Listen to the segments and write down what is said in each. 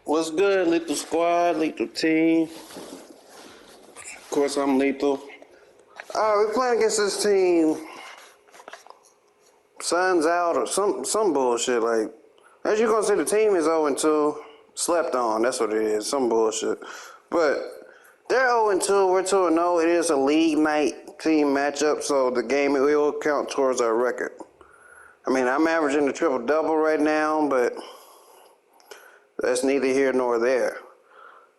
What's good, Lethal Squad, Lethal Team? Of course, I'm Lethal. We're playing against this team. Sun's out or some bullshit. Like, as you gonna see, the team is 0-2. Slept on, that's what it is. Some bullshit. But they're 0-2. We're 2-0. It is a league night team matchup, so the game will count towards our record. I mean, I'm averaging a triple-double right now, but that's neither here nor there.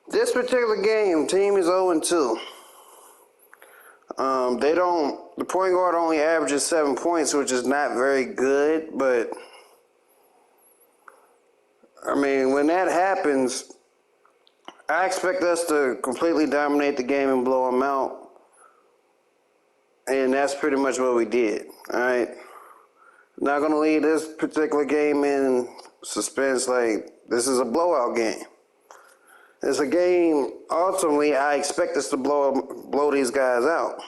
This particular game, team is 0-2. The point guard only averages 7 points, which is not very good, but I mean, when that happens, I expect us to completely dominate the game and blow them out. And that's pretty much what we did, all right? Not going to leave this particular game in suspense like this is a blowout game. It's a game, ultimately, I expect us to blow these guys out.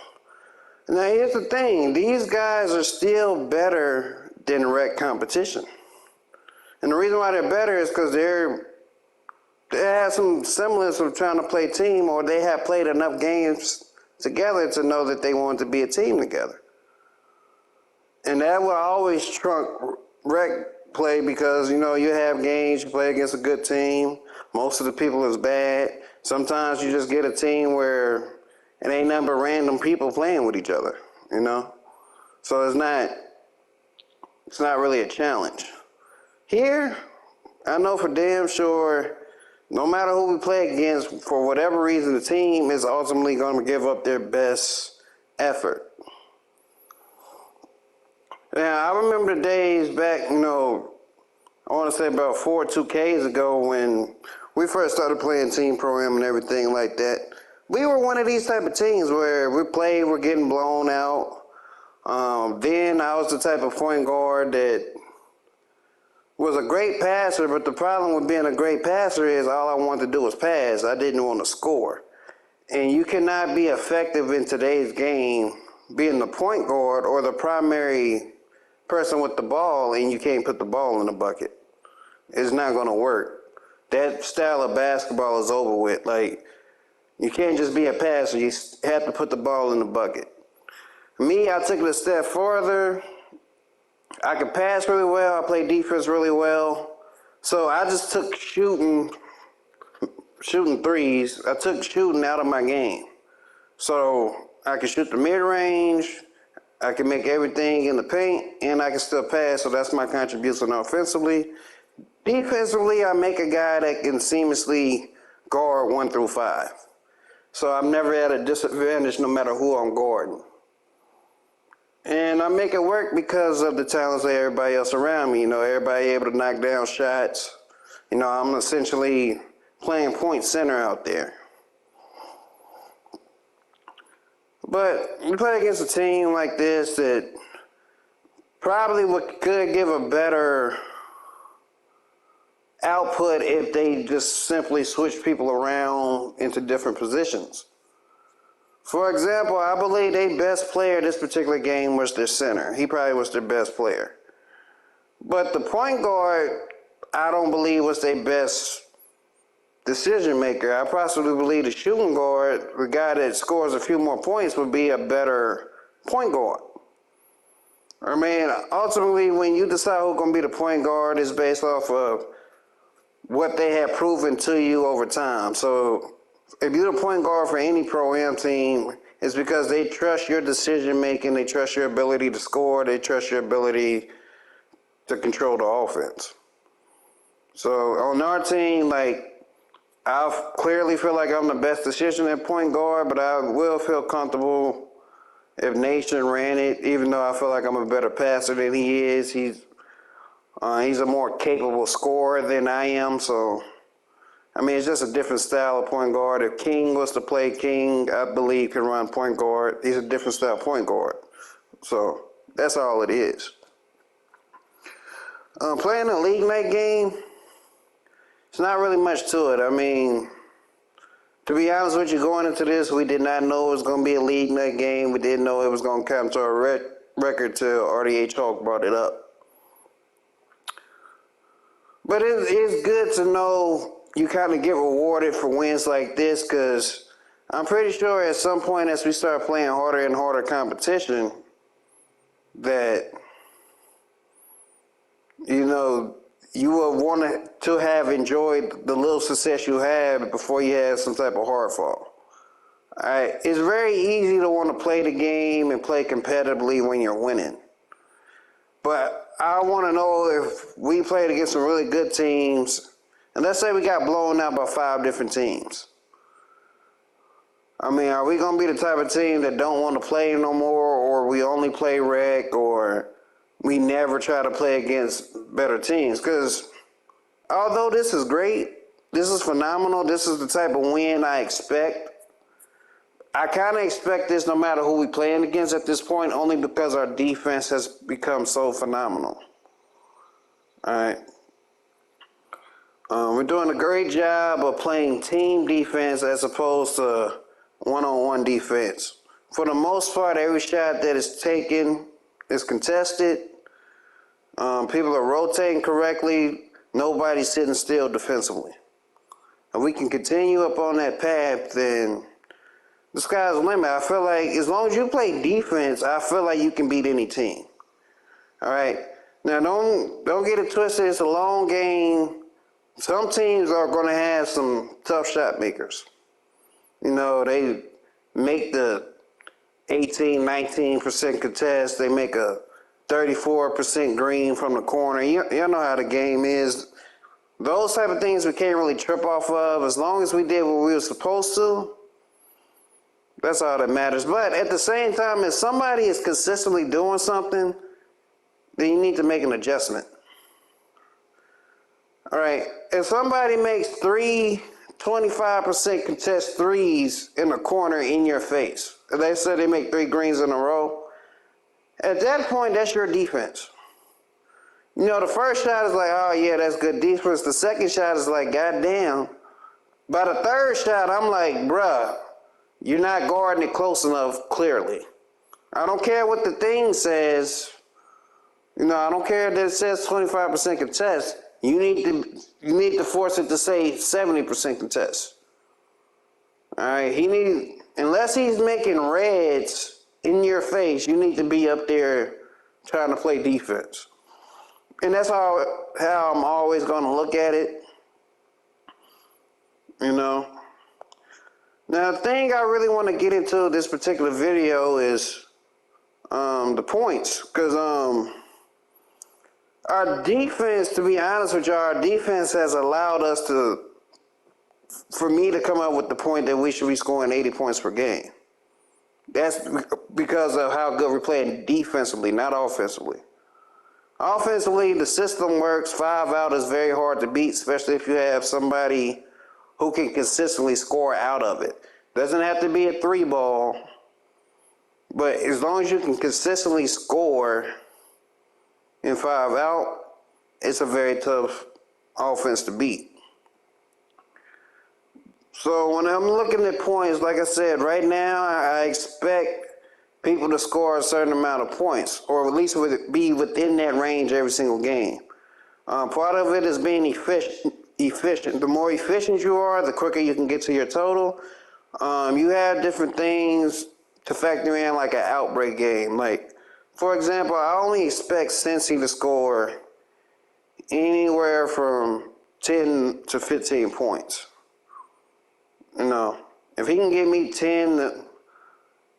Now, here's the thing. These guys are still better than rec competition. And the reason why they're better is because they have some semblance of trying to play team, or they have played enough games together to know that they want to be a team together. And that will always trump rec play because, you know, you have games, you play against a good team. Most of the people is bad. Sometimes you just get a team where it ain't nothing but random people playing with each other, you know? So it's not really a challenge. Here, I know for damn sure, no matter who we play against, for whatever reason, the team is ultimately going to give up their best effort. Now, I remember the days back, you know, I want to say about 4 2Ks ago when we first started playing Team Pro-Am and everything like that. We were one of these type of teams where we're getting blown out. Then I was the type of point guard that was a great passer, but the problem with being a great passer is all I wanted to do was pass. I didn't want to score. And you cannot be effective in today's game being the point guard or the primary person with the ball and you can't put the ball in the bucket. It's not going to work. That style of basketball is over with. Like, you can't just be a passer. You have to put the ball in the bucket. Me, I took it a step further. I could pass really well. I play defense really well. So I just took shooting threes. I took shooting out of my game. So I can shoot the mid-range. I can make everything in the paint, and I can still pass. So that's my contribution offensively. Defensively, I make a guy that can seamlessly guard 1 through 5. So I'm never at a disadvantage no matter who I'm guarding. And I make it work because of the talents of everybody else around me. You know, everybody able to knock down shots. You know, I'm essentially playing point center out there. But you play against a team like this that probably could give a better output if they just simply switch people around into different positions. For example, I believe their best player this particular game was their center. He probably was their best player. But the point guard, I don't believe was their best decision maker. I possibly believe the shooting guard, the guy that scores a few more points, would be a better point guard. I mean, ultimately, when you decide who's going to be the point guard, it's based off of what they have proven to you over time. So if you're the point guard for any Pro-Am team, it's because they trust your decision making, they trust your ability to score, they trust your ability to control the offense. So on our team, like, I clearly feel like I'm the best decision at point guard, but I will feel comfortable if Nation ran it, even though I feel like I'm a better passer than he is. He's a more capable scorer than I am, so I mean, it's just a different style of point guard. If King was to play King, I believe can run point guard. He's a different style point guard. So that's all it is. Playing a league night game, it's not really much to it. I mean, to be honest with you, going into this, we did not know it was going to be a league night game. We didn't know it was going to come to our record till RDH Hawk brought it up. But it's good to know you kind of get rewarded for wins like this, because I'm pretty sure at some point as we start playing harder and harder competition that, you know, you will want to have enjoyed the little success you had before you had some type of hard fall. All right, it's very easy to want to play the game and play competitively when you're winning. But I want to know if we played against some really good teams, and let's say we got blown out by 5 different teams. I mean, are we going to be the type of team that don't want to play no more, or we only play rec, or we never try to play against better teams? Because although this is great, this is phenomenal, this is the type of win I expect, I kind of expect this no matter who we playing against at this point, only because our defense has become so phenomenal. All right. We're doing a great job of playing team defense as opposed to one-on-one defense. For the most part, every shot that is taken is contested. People are rotating correctly. Nobody's sitting still defensively. If we can continue up on that path, then the sky's the limit. I feel like as long as you play defense, I feel like you can beat any team. All right. Now, don't get it twisted. It's a long game. Some teams are going to have some tough shot makers. You know, they make the 18, 19% contest. They make a 34% green from the corner. You know how the game is. Those type of things we can't really trip off of. As long as we did what we were supposed to, that's all that matters. But at the same time, if somebody is consistently doing something, then you need to make an adjustment. All right. If somebody makes 3 25% contest threes in the corner in your face, they said they make 3 greens in a row, at that point, that's your defense. You know, the first shot is like, oh, yeah, that's good defense. The second shot is like, goddamn. By the third shot, I'm like, bruh, you're not guarding it close enough, clearly. I don't care what the thing says. You know, I don't care that it says 25% contest. You need to force it to say 70% contest. All right, unless he's making reds in your face, you need to be up there trying to play defense. And that's how I'm always going to look at it. You know. Now, the thing I really want to get into this particular video is the points. Because our defense, to be honest with you, our defense has allowed us for me to come up with the point that we should be scoring 80 points per game. That's because of how good we're playing defensively, not offensively. Offensively, the system works. 5 out is very hard to beat, especially if you have somebody who can consistently score out of it. Doesn't have to be a 3 ball, but as long as you can consistently score in 5 out, it's a very tough offense to beat. So when I'm looking at points, like I said, right now I expect people to score a certain amount of points, or at least be within that range every single game. Part of it is being efficient. The more efficient you are, the quicker you can get to your total. You have different things to factor in, like an outbreak game. Like, for example, I only expect Cincy to score anywhere from 10 to 15 points. You know, if he can give me 10,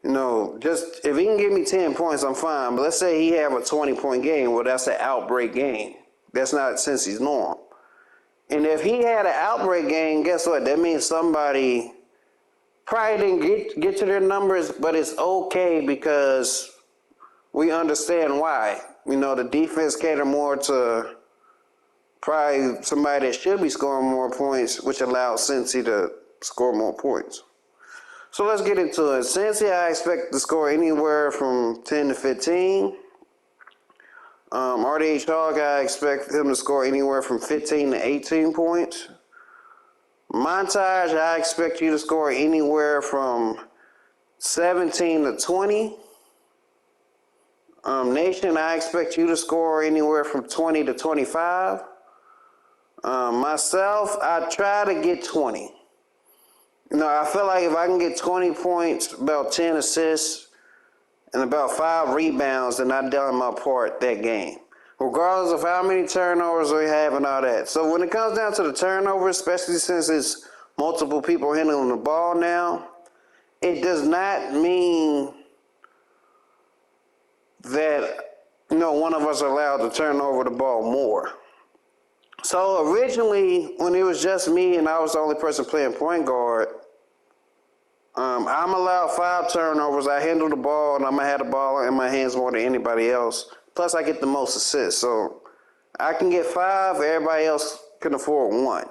if he can give me 10 points, I'm fine. But let's say he have a 20-point game. Well, that's an outbreak game. That's not Cincy's norm. And if he had an outbreak game, guess what? That means somebody probably didn't get to their numbers, but it's okay because we understand why. You know, the defense cater more to probably somebody that should be scoring more points, which allows Cincy to score more points. So let's get into it. Cincy, I expect to score anywhere from 10 to 15. RDH Hog, I expect him to score anywhere from 15 to 18 points. Montage, I expect you to score anywhere from 17 to 20. Nation, I expect you to score anywhere from 20 to 25. Myself, I try to get 20. I feel like if I can get 20 points, about 10 assists, and about 5 rebounds, then I've done my part that game, regardless of how many turnovers we have and all that. So when it comes down to the turnovers, especially since it's multiple people handling the ball now, it does not mean that one of us are allowed to turn over the ball more. So originally, when it was just me and I was the only person playing point guard, I'm allowed 5 turnovers. I handle the ball, and I'm going to have the ball in my hands more than anybody else. Plus, I get the most assists. So I can get 5. Everybody else can afford 1.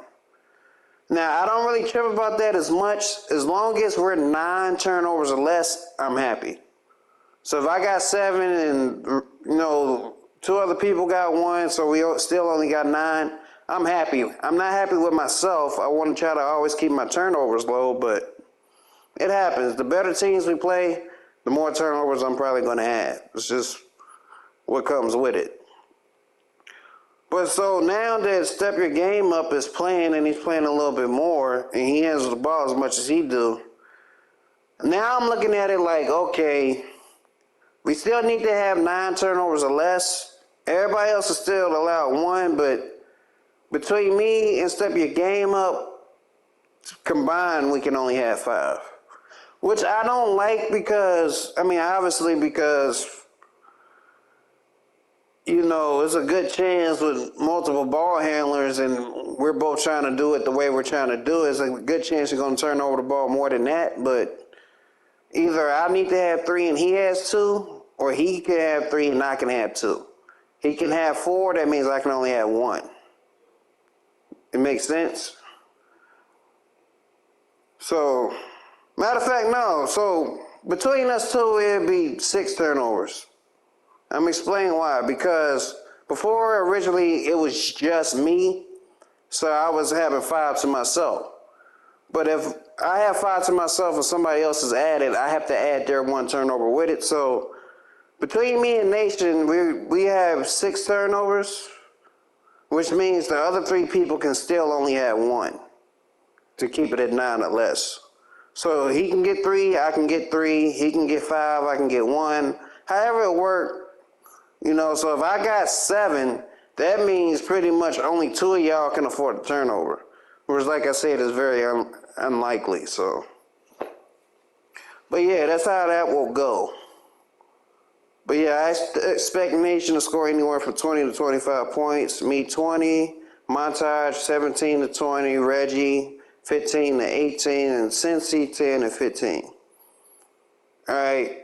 Now, I don't really trip about that as much. As long as we're 9 turnovers or less, I'm happy. So if I got 7 and, 2 other people got 1, so we still only got 9, I'm happy. I'm not happy with myself. I want to try to always keep my turnovers low, but it happens. The better teams we play, the more turnovers I'm probably going to have. It's just what comes with it. But so now that Step Your Game Up is playing, and he's playing a little bit more, and he handles the ball as much as he do, now I'm looking at it like, okay, we still need to have 9 turnovers or less. Everybody else is still allowed 1, but between me and Step Your Game Up, combined, we can only have 5. Which I don't like because, obviously because, it's a good chance with multiple ball handlers and we're both trying to do it the way we're trying to do it. It's a good chance you're going to turn over the ball more than that, but either I need to have 3 and he has 2, or he can have 3 and I can have 2. He can have 4, that means I can only have 1. It makes sense? So, matter of fact, no. So, between us two, it'd be 6 turnovers. I'm explaining why. Because before, originally, it was just me. So, I was having 5 to myself. But if I have 5 to myself and somebody else is added, I have to add their 1 turnover with it. So, between me and Nation, we have 6 turnovers, which means the other 3 people can still only have 1 to keep it at 9 or less. So he can get 3, I can get 3, he can get 5, I can get 1. However it worked, so if I got 7, that means pretty much only 2 of y'all can afford a turnover. Whereas, like I said, it's very unlikely, so. But yeah, that's how that will go. But yeah, I expect Nation to score anywhere from 20 to 25 points. Me 20, Montage 17 to 20, Reggie 15 to 18, and Cincy 10 to 15. All right.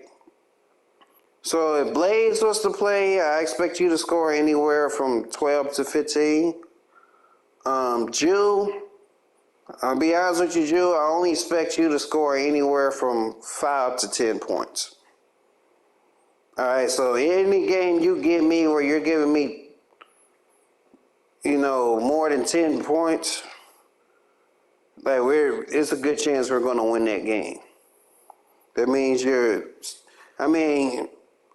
So if Blaze was to play, I expect you to score anywhere from 12 to 15. Jew, I'll be honest with you, Jew, I only expect you to score anywhere from 5 to 10 points. All right, so any game you give me where you're giving me, more than 10 points, it's a good chance we're going to win that game. That means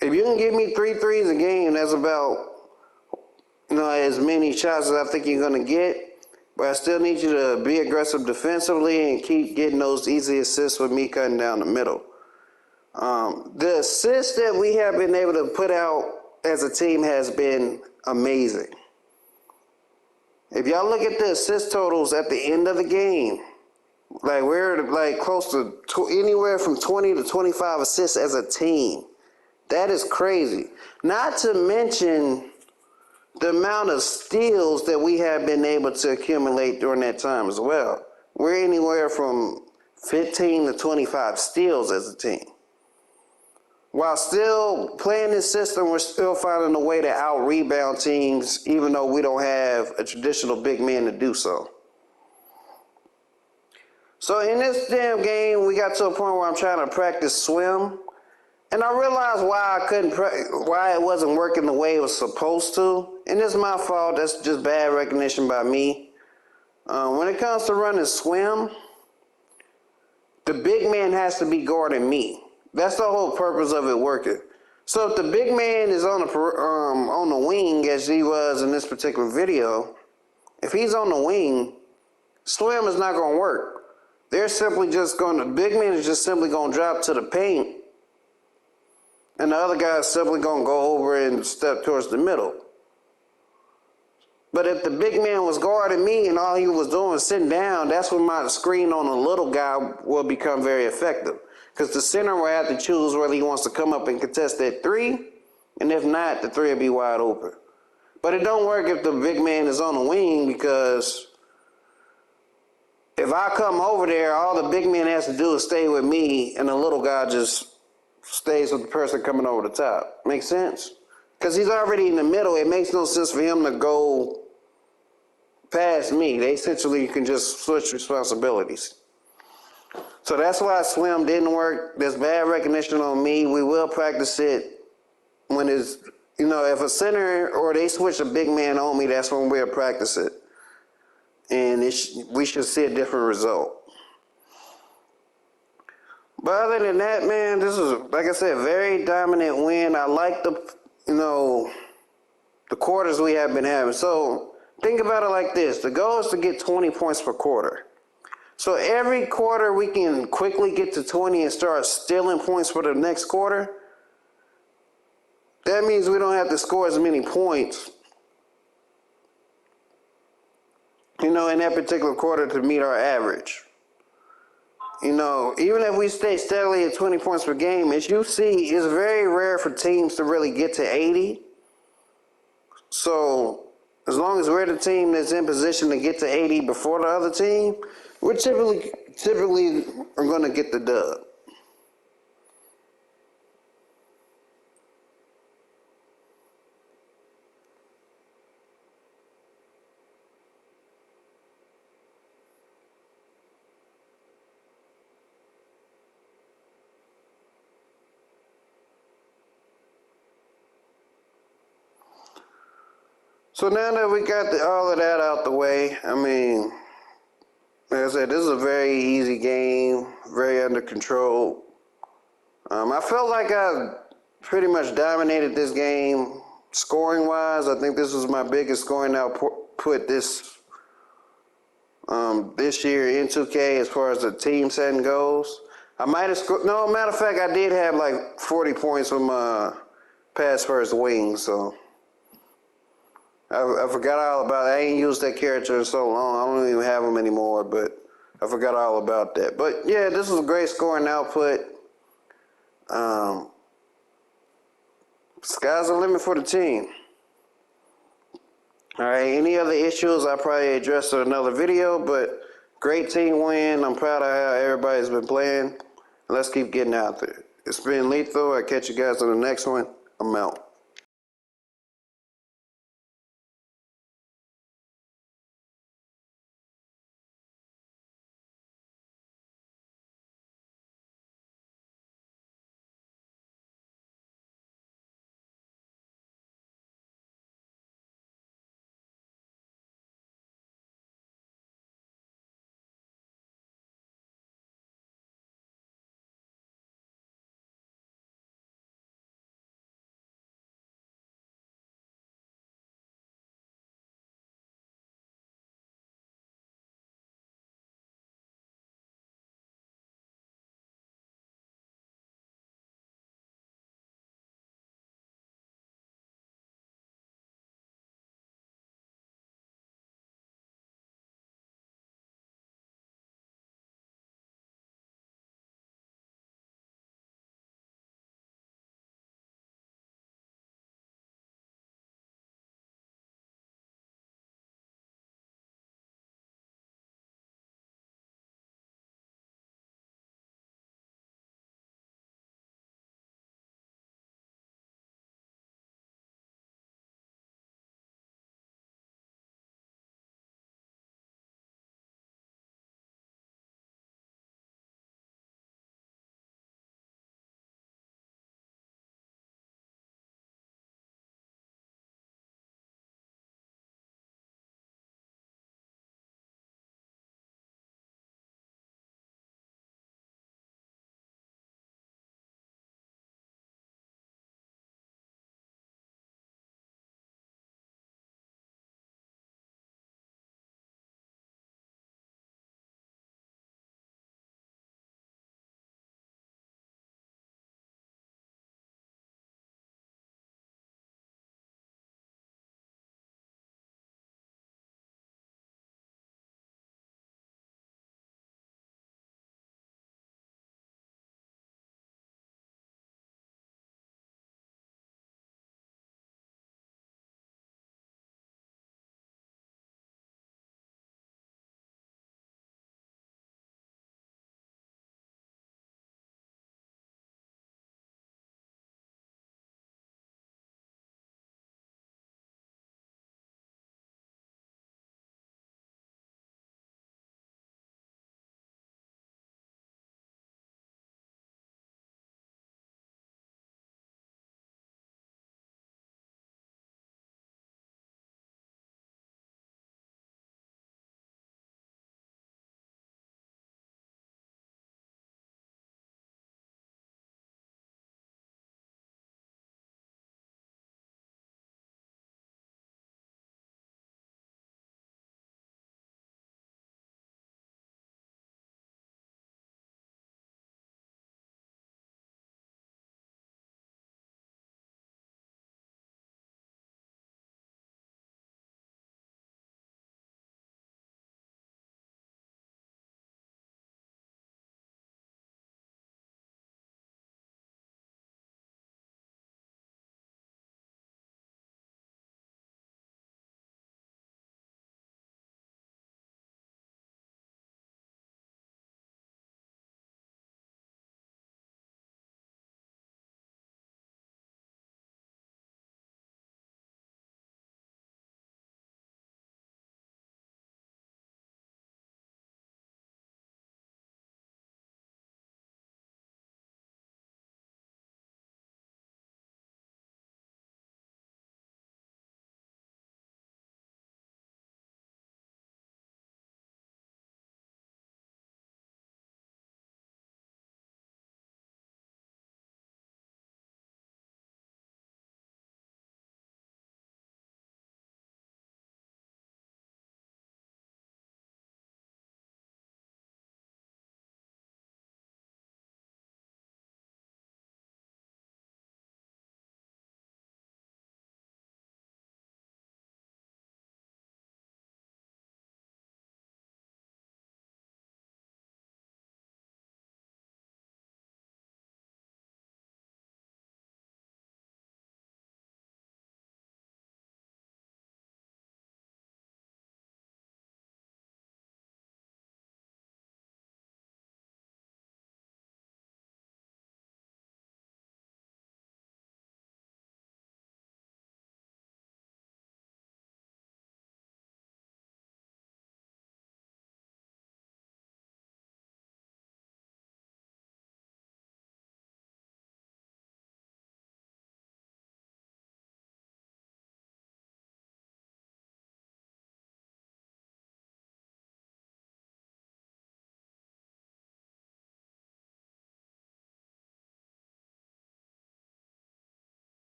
if you can give me 3 threes a game, that's about, as many shots as I think you're going to get. But I still need you to be aggressive defensively and keep getting those easy assists with me cutting down the middle. The assists that we have been able to put out as a team has been amazing. If y'all look at the assist totals at the end of the game, we're close to anywhere from 20 to 25 assists as a team. That is crazy. Not to mention the amount of steals that we have been able to accumulate during that time as well. We're anywhere from 15 to 25 steals as a team. While still playing this system, we're still finding a way to out-rebound teams, even though we don't have a traditional big man to do so. So in this damn game, we got to a point where I'm trying to practice swim, and I realized why it wasn't working the way it was supposed to. And it's my fault. That's just bad recognition by me. When it comes to running swim, the big man has to be guarding me. That's the whole purpose of it working. So if the big man is on the wing, as he was in this particular video, If he's on the wing, swim is not going to work. They're simply just going to, big man is just simply going to drop to the paint, and the other guy is simply going to go over and step towards the middle. But if the big man was guarding me and all he was doing was sitting down, that's when my screen on the little guy will become very effective. Because the center will have to choose whether he wants to come up and contest that three, and if not, the three will be wide open. But it don't work if the big man is on the wing, because if I come over there, all the big man has to do is stay with me, and the little guy just stays with the person coming over the top. Make sense? Because he's already in the middle. It makes no sense for him to go past me. They essentially can just switch responsibilities. So that's why swim didn't work. There's bad recognition on me. We will practice it when it's, if a center or they switch a big man on me, that's when we'll practice it. And we should see a different result. But other than that, man, this is, like I said, a very dominant win. I like the quarters we have been having. So think about it like this. The goal is to get 20 points per quarter. So every quarter we can quickly get to 20 and start stealing points for the next quarter. That means we don't have to score as many points, in that particular quarter to meet our average. Even if we stay steadily at 20 points per game, as you see, it's very rare for teams to really get to 80. So as long as we're the team that's in position to get to 80 before the other team, we're typically are going to get the dub. So now that we got all of that out the way, like I said, this is a very easy game, very under control. I felt like I pretty much dominated this game scoring-wise. I think this was my biggest scoring output this year in 2K as far as the team setting goes. I might have scored. No, matter of fact, I did have like 40 points from pass first wing, so I forgot all about it. I ain't used that character in so long. I don't even have him anymore, but I forgot all about that. But yeah, this is a great scoring output. Sky's the limit for the team. All right, any other issues I'll probably address in another video, but great team win. I'm proud of how everybody's been playing. Let's keep getting out there. It's been Lethal. I'll catch you guys on the next one. I'm out.